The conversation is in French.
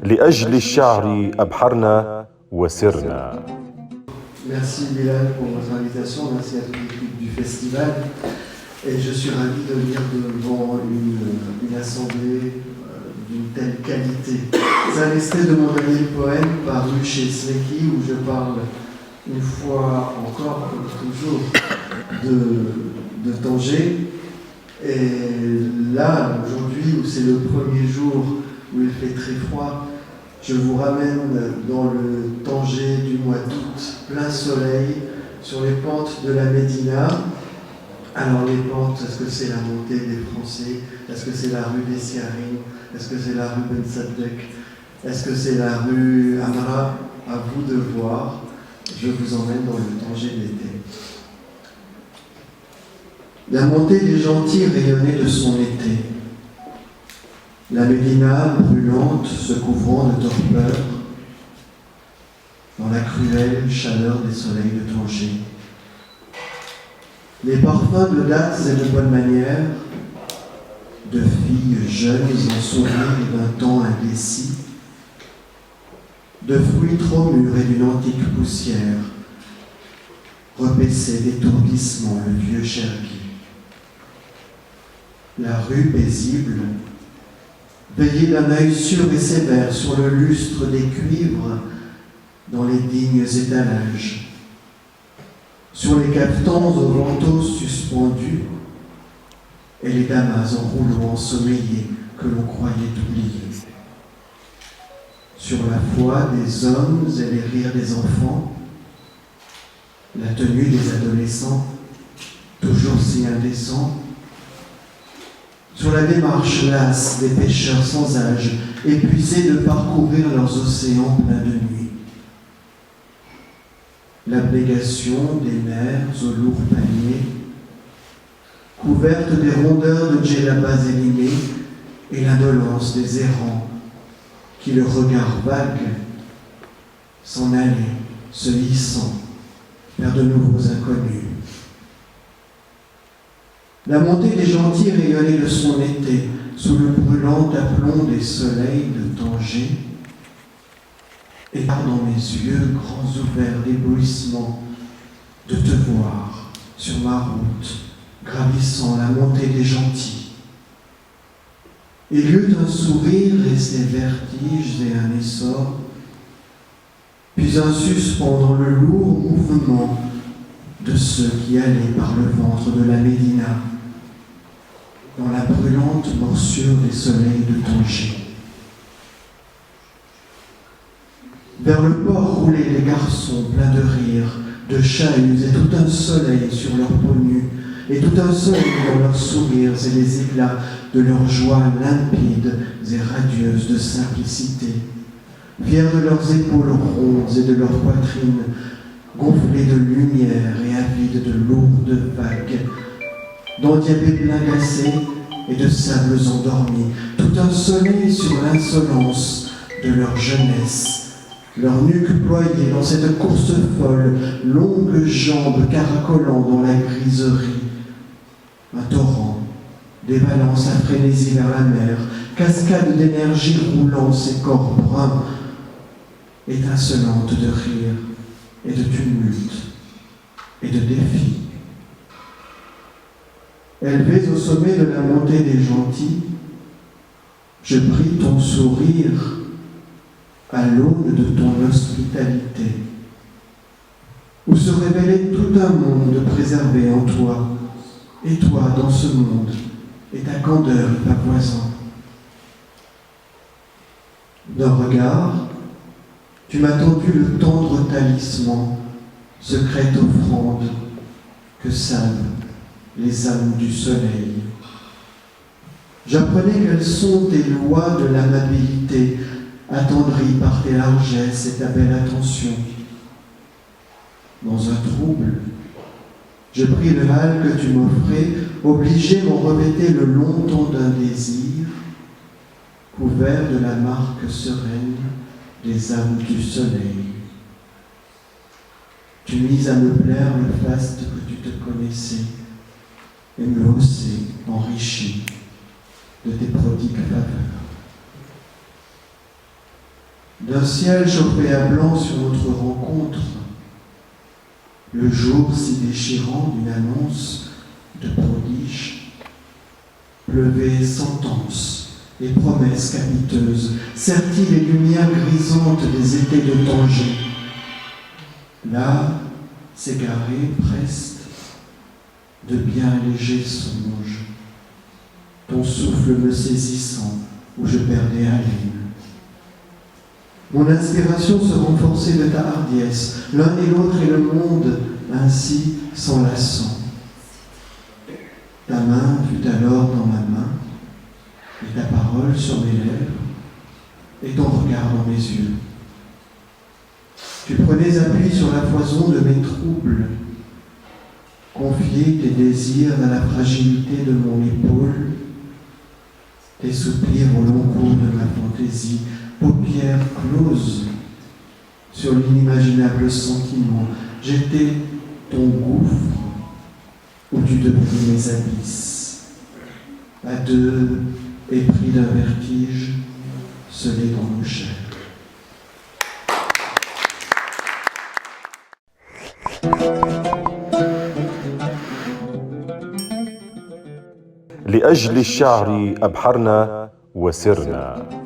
لأجل الشعر أبحرنا وسرنا. Merci Bilal pour votre invitation, merci à toute l'équipe du festival. Et je suis ravi de venir devant une assemblée d'une telle qualité. C'est un extrait de mon dernier poème paru chez Sneki où je parle une fois encore, comme toujours, de Tanger. Et là, aujourd'hui, où c'est le premier jour où il fait très froid, je vous ramène dans le Tanger du mois d'août, plein soleil, sur les pentes de la Médina. Alors les pentes, est-ce que c'est la montée des Français? Est-ce que c'est la rue des Siarines? Est-ce que c'est la rue Ben Saddek? Est-ce que c'est la rue Amra? À vous de voir. Je vous emmène dans le Tanger d'été. La montée des gentils rayonnait de son été. La Médina brûlante se couvrant de torpeur dans la cruelle chaleur des soleils de Tanger. Les parfums de dates et de bonnes manières, de filles jeunes en sourire d'un temps indécis, de fruits trop mûrs et d'une antique poussière, repaissaient d'étourdissement le vieux Chergui. La rue paisible, veillée d'un œil sûr et sévère sur le lustre des cuivres dans les dignes étalages, sur les cafetans aux manteaux suspendus et les damas en rouleau ensommeillés que l'on croyait oubliés. Sur la foi des hommes et les rires des enfants, la tenue des adolescents, toujours si indécents, sur la démarche lasse des pêcheurs sans âge, épuisés de parcourir leurs océans pleins de nuit. L'abnégation des mers aux lourds paniers, couvertes des rondeurs de djellabas élimés, et l'indolence des errants qui, le regard vague, s'en allaient, se hissant vers de nouveaux inconnus. La montée des gentils rayonnait de son été, sous le brûlant aplomb des soleils de Tanger, et par dans mes yeux grands ouverts d'éblouissement, de te voir sur ma route, gravissant la montée des gentils. Et lieu d'un sourire et ses vertiges et un essor, puis un suspens dans le lourd mouvement de ceux qui allaient par le ventre de la Médina, dans la brûlante morsure des soleils de Tanger. Vers le port roulaient les garçons pleins de rire, de chahuts et tout un soleil sur leurs peaux nues, et tout un soleil dans leurs sourires et les éclats de leur joie limpides et radieuse de simplicité, fiers de leurs épaules rondes et de leurs poitrines, gonflées de lumière et avides de lourdes vagues, d'endiablés pleins glacés et de sables endormis, tout un soleil sur l'insolence de leur jeunesse, leur nuque ployée dans cette course folle, longues jambes caracolant dans la griserie. Un torrent dévalant sa frénésie vers la mer, cascade d'énergie roulant ses corps bruns, étincelante de rire et de tumulte et de défi. Élevés au sommet de la montée des gentils, je pris ton sourire à l'aune de ton hospitalité, où se révélait tout un monde préservé en toi, et toi dans ce monde, et ta candeur et ta poison. D'un regard, tu m'as tendu le tendre talisman, secrète offrande que salent les âmes du soleil. J'apprenais quelles sont tes lois de l'amabilité, attendries par tes largesses et ta belle attention. Dans un trouble, je pris le hal que tu m'offrais, obligé m'en revêter le long temps d'un désir, couvert de la marque sereine des âmes du soleil. Tu mis à me plaire le faste que tu te connaissais, et me hausser enrichi de tes prodigues faveurs. D'un ciel chauffé à blanc sur notre rencontre, le jour si déchirant d'une annonce de prodige, pleuvait sentence et promesses capiteuses, sertit les lumières grisantes des étés de Tanger. Là, s'égarer preste de bien légers songes, ton souffle me saisissant où je perdais haleine. Mon inspiration se renforçait de ta hardiesse, l'un et l'autre et le monde ainsi s'enlaçant. Ta main fut alors dans ma main, et ta parole sur mes lèvres, et ton regard dans mes yeux. Tu prenais appui sur la foison de mes troubles, confiais tes désirs à la fragilité de mon épaule, tes soupirs au long cours de ma fantaisie, paupières closes sur l'inimaginable sentiment. J'étais ton gouffre où tu devenais mes abysses. À deux, épris d'un vertige, scellés dans nos chairs. لأجل الشعر أبحرنا وسرنا.